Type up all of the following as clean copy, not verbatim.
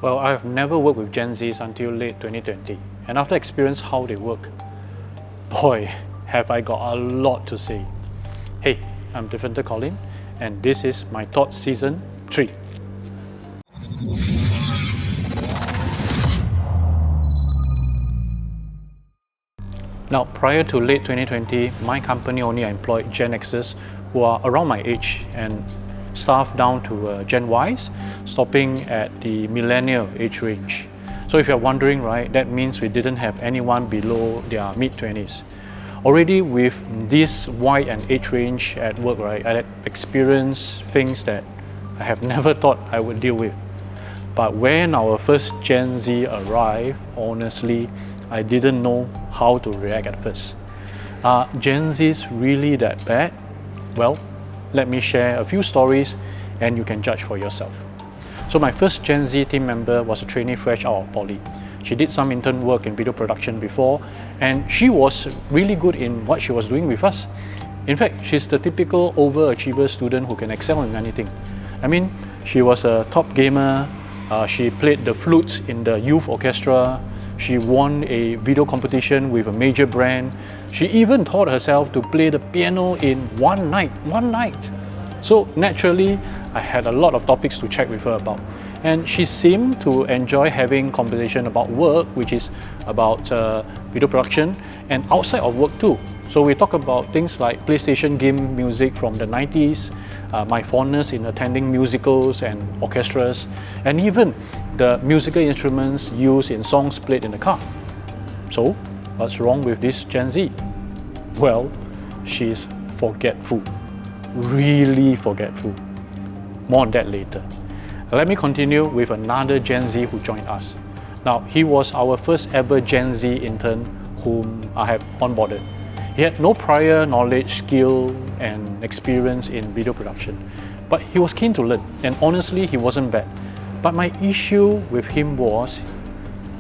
Well, I've never worked with Gen Zs until late 2020, and after experience how they work, boy, have I got a lot to say. Hey, I'm Defender Colin, and this is My Thoughts Season 3. Now, prior to late 2020, my company only employed Gen Xs who are around my age and staff down to Gen Ys, stopping at the millennial age range. So if you're wondering, right, that means we didn't have anyone below their mid-20s. Already with this wide and age range at work, right, I had experienced things that I have never thought I would deal with. But when our first Gen Z arrived, honestly, I didn't know how to react at first. Are Gen Zs really that bad? Well, let me share a few stories and you can judge for yourself. So my first Gen Z team member was a trainee fresh out of poly. She did some intern work in video production before, and she was really good in what she was doing with us. In fact, she's the typical overachiever student who can excel in anything. I mean, she was a top gamer, she played the flute in the youth orchestra, she won a video competition with a major brand. She even taught herself to play the piano in one night. So naturally, I had a lot of topics to chat with her about. And she seemed to enjoy having conversation about work, which is about video production, and outside of work too. So we talk about things like PlayStation game music from the 90s, my fondness in attending musicals and orchestras, and even the musical instruments used in songs played in the car. So, what's wrong with this Gen Z? Well, she's forgetful. Really forgetful. More on that later. Let me continue with another Gen Z who joined us. Now, he was our first ever Gen Z intern whom I have onboarded. He had no prior knowledge, skill, and experience in video production, but he was keen to learn, and honestly, he wasn't bad. But my issue with him was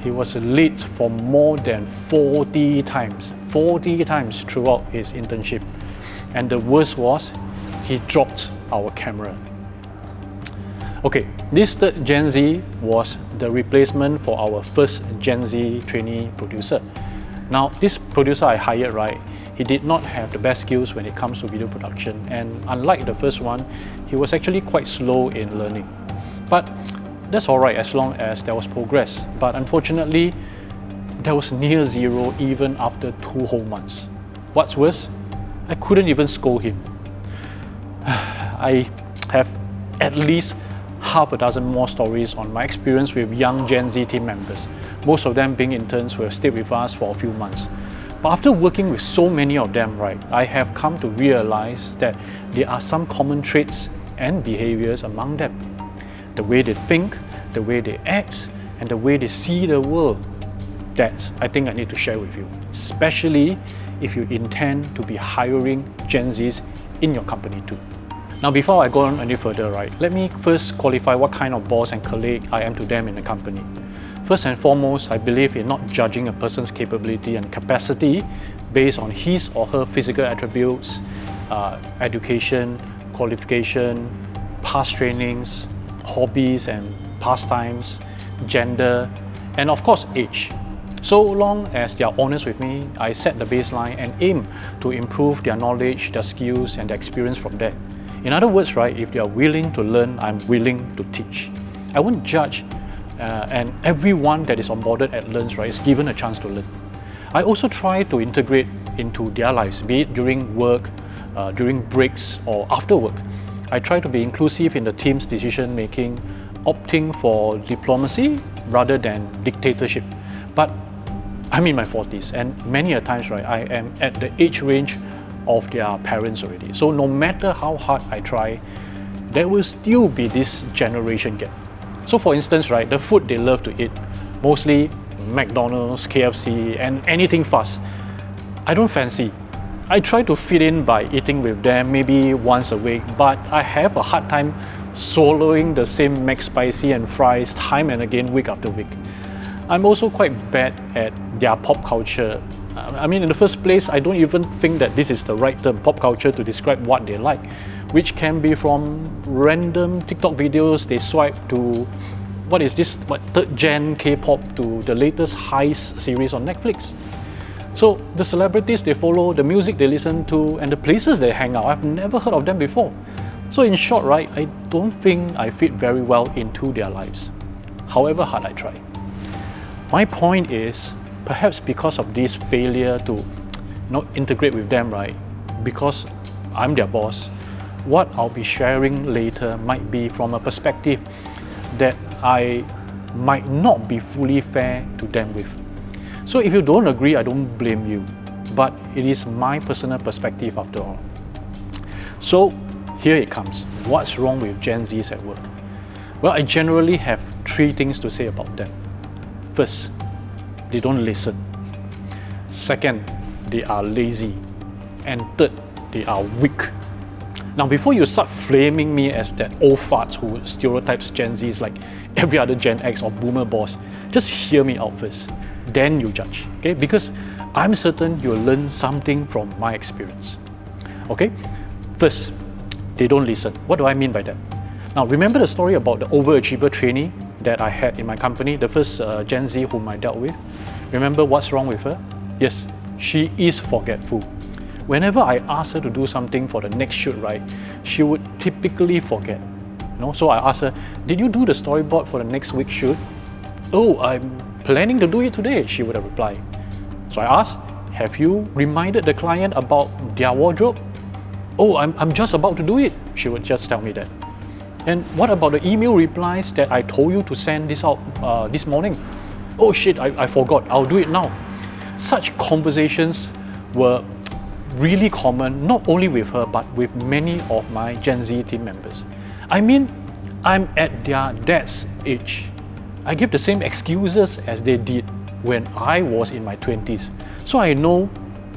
he was late for more than 40 times throughout his internship. And the worst was, he dropped our camera. Okay, this third Gen Z was the replacement for our first Gen Z trainee producer. Now, this producer I hired, right, he did not have the best skills when it comes to video production, and unlike the first one, he was actually quite slow in learning. But that's alright as long as there was progress. But unfortunately, there was near zero even after 2 whole months. What's worse, I couldn't even scold him. I have at least half a dozen more stories on my experience with young Gen Z team members, most of them being interns who have stayed with us for a few months. But after working with so many of them, right, I have come to realize that there are some common traits and behaviors among them. The way they think, the way they act, and the way they see the world. That I think I need to share with you, especially if you intend to be hiring Gen Zs in your company too. Now, before I go on any further, right, let me first qualify what kind of boss and colleague I am to them in the company. First and foremost, I believe in not judging a person's capability and capacity based on his or her physical attributes, education, qualification, past trainings, hobbies and pastimes, gender, and of course age. So long as they are honest with me, I set the baseline and aim to improve their knowledge, their skills, and their experience from there. In other words, right, if they are willing to learn, I'm willing to teach. I won't judge, and everyone that is onboarded at Learns, right, is given a chance to learn. I also try to integrate into their lives, be it during work, during breaks, or after work. I try to be inclusive in the team's decision making, opting for diplomacy rather than dictatorship. But I'm in my 40s, and many a times, right, I am at the age range of their parents already. So no matter how hard I try, there will still be this generation gap. So for instance, right, the food they love to eat, mostly McDonald's, KFC, and anything fast, I don't fancy. I try to fit in by eating with them maybe once a week, but I have a hard time swallowing the same McSpicy and fries time and again week after week. I'm also quite bad at their pop culture. I mean, in the first place, I don't even think that this is the right term, pop culture, to describe what they like, which can be from random TikTok videos they swipe to what is this, what, third gen K-pop to the latest Heist series on Netflix. So the celebrities they follow, the music they listen to, and the places they hang out, I've never heard of them before. So in short, right, I don't think I fit very well into their lives, however hard I try. My point is, perhaps because of this failure to integrate with them, right, because I'm their boss, what I'll be sharing later might be from a perspective that I might not be fully fair to them with. So if you don't agree, I don't blame you, but it is my personal perspective after all. So here it comes. What's wrong with Gen Zs at work? Well, I generally have three things to say about them. First, they don't listen. Second, they are lazy. And third, they are weak. Now, before you start flaming me as that old farts who stereotypes Gen Zs like every other Gen X or Boomer boss, just hear me out first. Then you judge, okay? Because I'm certain you'll learn something from my experience, okay? First, they don't listen. What do I mean by that? Now, remember the story about the overachiever trainee that I had in my company, the first Gen Z whom I dealt with? Remember what's wrong with her? Yes, she is forgetful. Whenever I ask her to do something for the next shoot, right, she would typically forget. So I asked her, did you do the storyboard for the next week's shoot? Oh, I'm planning to do it today, she would have replied. So I asked, have you reminded the client about their wardrobe? Oh, I'm just about to do it, she would just tell me that. And what about the email replies that I told you to send this out this morning? Oh shit, I forgot, I'll do it now. Such conversations were really common, not only with her, but with many of my Gen Z team members. I mean, I'm at their dad's age. I give the same excuses as they did when I was in my 20s. So I know,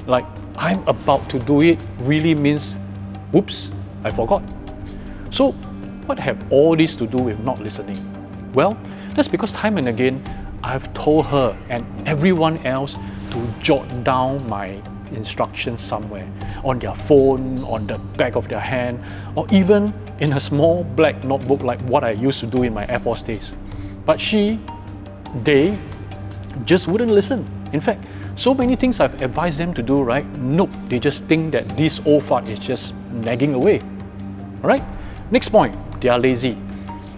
like, I'm about to do it really means, whoops, I forgot. So what have all this to do with not listening? Well, that's because time and again, I've told her and everyone else to jot down my instructions somewhere, on their phone, on the back of their hand, or even in a small black notebook like what I used to do in my Air Force days. But they just wouldn't listen. In fact, so many things I've advised them to do, right? Nope, they just think that this old fart is just nagging away. Alright? Next point, they are lazy.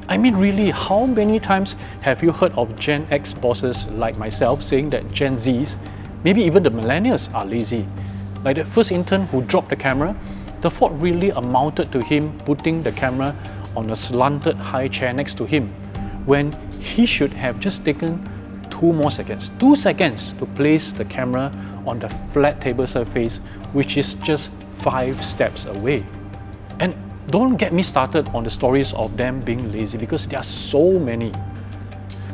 I mean, really, how many times have you heard of Gen X bosses like myself saying that Gen Zs, maybe even the millennials, are lazy? Like the first intern who dropped the camera, the fault really amounted to him putting the camera on a slanted high chair next to him, when he should have just taken 2 seconds to place the camera on the flat table surface, which is just 5 steps away. And don't get me started on the stories of them being lazy, because there are so many.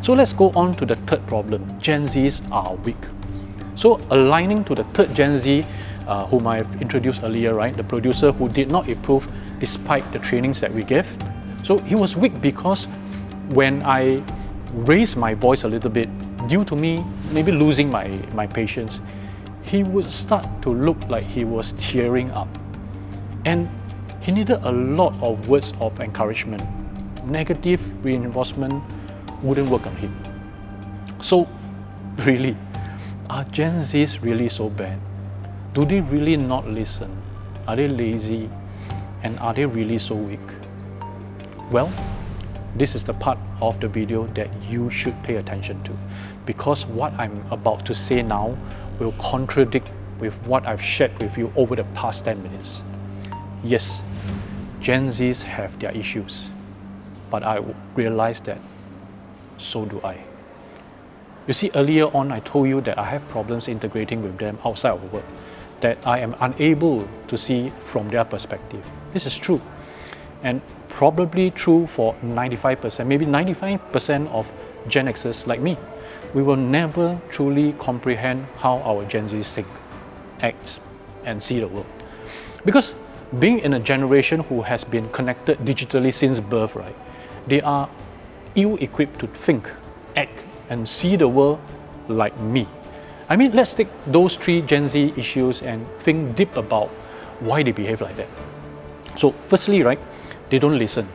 So let's go on to the third problem. Gen Zs are weak. So aligning to the third Gen Z, whom I've introduced earlier, right, the producer who did not improve despite the trainings that we gave. So he was weak because when I raised my voice a little bit, due to me maybe losing my patience, he would start to look like he was tearing up. And he needed a lot of words of encouragement. Negative reinforcement wouldn't work on him. So really, are Gen Zs really so bad? Do they really not listen? Are they lazy? And are they really so weak? Well, this is the part of the video that you should pay attention to, because what I'm about to say now will contradict with what I've shared with you over the past 10 minutes. Yes, Gen Zs have their issues, but I realize that so do I. You see, earlier on I told you that I have problems integrating with them outside of work, that I am unable to see from their perspective. This is true, and probably true for 95%, maybe 95% of Gen Xers like me. We will never truly comprehend how our Gen Zs think, act, and see the world. Because being in a generation who has been connected digitally since birth, right, they are ill-equipped to think, act, and see the world like me. I mean, let's take those 3 Gen Z issues and think deep about why they behave like that. So firstly, right, they don't listen.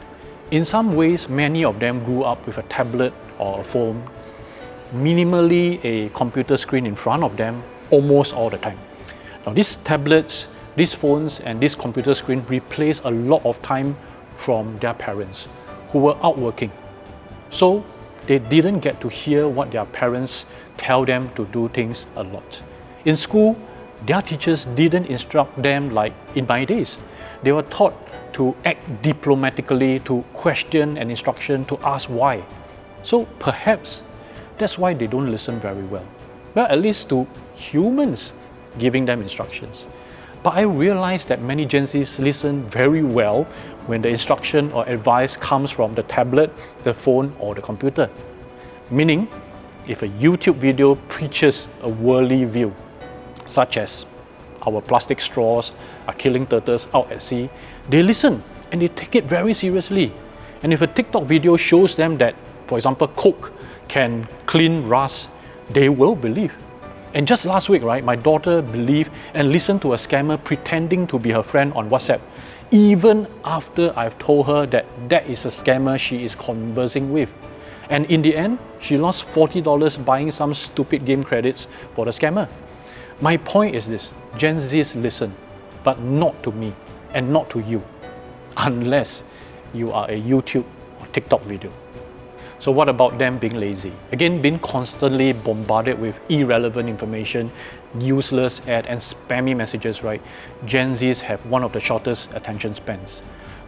In some ways, many of them grew up with a tablet or a phone, minimally a computer screen in front of them almost all the time. Now these tablets, these phones and this computer screen replace a lot of time from their parents who were out working. So they didn't get to hear what their parents tell them to do things a lot. In school, their teachers didn't instruct them like in my days. They were taught to act diplomatically, to question an instruction, to ask why. So perhaps that's why they don't listen very well. Well, at least to humans giving them instructions. But I realized that many Gen Zs listen very well when the instruction or advice comes from the tablet, the phone or the computer. Meaning, if a YouTube video preaches a worldly view, such as our plastic straws are killing turtles out at sea, they listen and they take it very seriously. And if a TikTok video shows them that, for example, Coke can clean rust, they will believe. And just last week, right, my daughter believed and listened to a scammer pretending to be her friend on WhatsApp, even after I've told her that that is a scammer she is conversing with. And in the end, she lost $40 buying some stupid game credits for the scammer. My point is this: Gen Zs listen, but not to me and not to you, unless you are a YouTube or TikTok video. So what about them being lazy? Again, being constantly bombarded with irrelevant information, useless ads and spammy messages, right? Gen Zs have one of the shortest attention spans.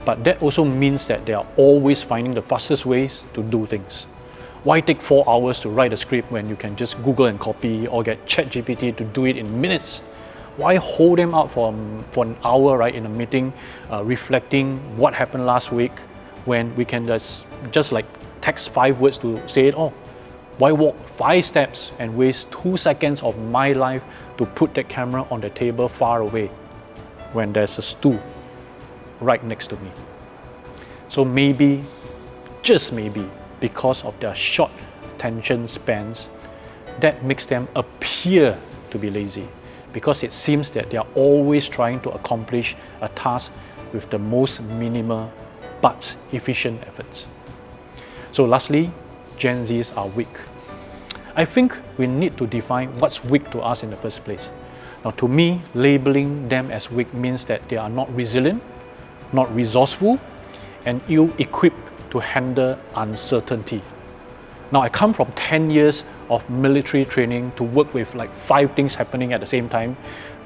But that also means that they are always finding the fastest ways to do things. Why take 4 hours to write a script when you can just Google and copy or get ChatGPT to do it in minutes? Why hold them up for an hour, right, in a meeting, reflecting what happened last week when we can just like text 5 words to say it all? Why walk 5 steps and waste 2 seconds of my life to put that camera on the table far away when there's a stool right next to me? So maybe, just maybe, because of their short attention spans, that makes them appear to be lazy, because it seems that they are always trying to accomplish a task with the most minimal but efficient efforts. So lastly, Gen Zs are weak. I think we need to define what's weak to us in the first place. Now, to me, labeling them as weak means that they are not resilient, not resourceful, and ill-equipped to handle uncertainty. Now, I come from 10 years of military training to work with like 5 things happening at the same time,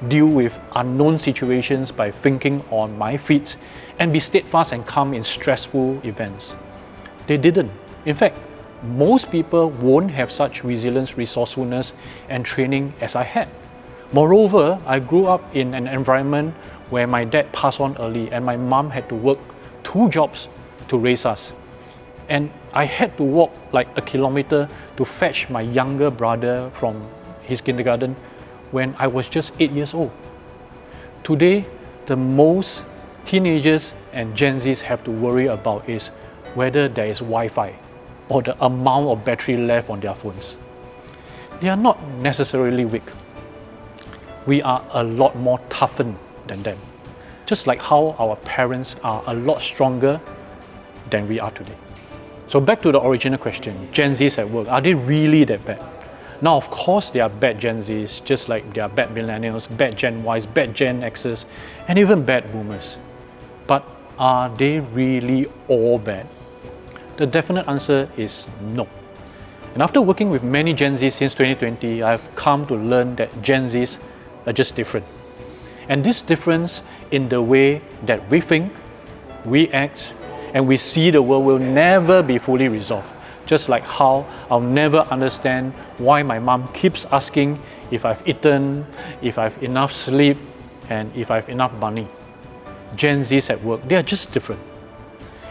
deal with unknown situations by thinking on my feet, and be steadfast and calm in stressful events. They didn't. In fact, most people won't have such resilience, resourcefulness, and training as I had. Moreover, I grew up in an environment where my dad passed on early and my mom had to work 2 jobs to raise us. And I had to walk like a kilometer to fetch my younger brother from his kindergarten when I was just 8 years old. Today, the most teenagers and Gen Zs have to worry about is whether there is Wi-Fi or the amount of battery left on their phones. They are not necessarily weak. We are a lot more toughened than them, just like how our parents are a lot stronger than we are today. So back to the original question, Gen Zs at work, are they really that bad? Now, of course, there are bad Gen Zs, just like there are bad millennials, bad Gen Ys, bad Gen Xs, and even bad boomers. But are they really all bad? The definite answer is no. And after working with many Gen Zs since 2020, I've come to learn that Gen Zs are just different. And this difference in the way that we think, we act, and we see the world will never be fully resolved. Just like how I'll never understand why my mom keeps asking if I've eaten, if I've enough sleep, and if I've enough money. Gen Zs at work, they are just different.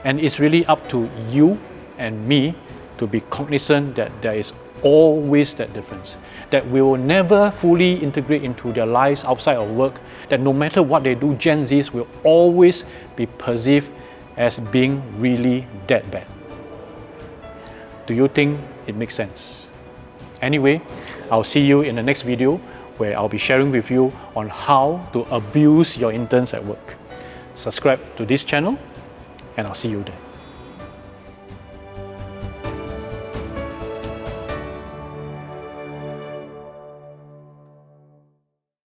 And it's really up to you and me to be cognizant that there is always that difference, that we will never fully integrate into their lives outside of work, that no matter what they do, Gen Zs will always be perceived as being really that bad. Do you think it makes sense? Anyway, I'll see you in the next video where I'll be sharing with you on how to abuse your interns at work. Subscribe to this channel and I'll see you there.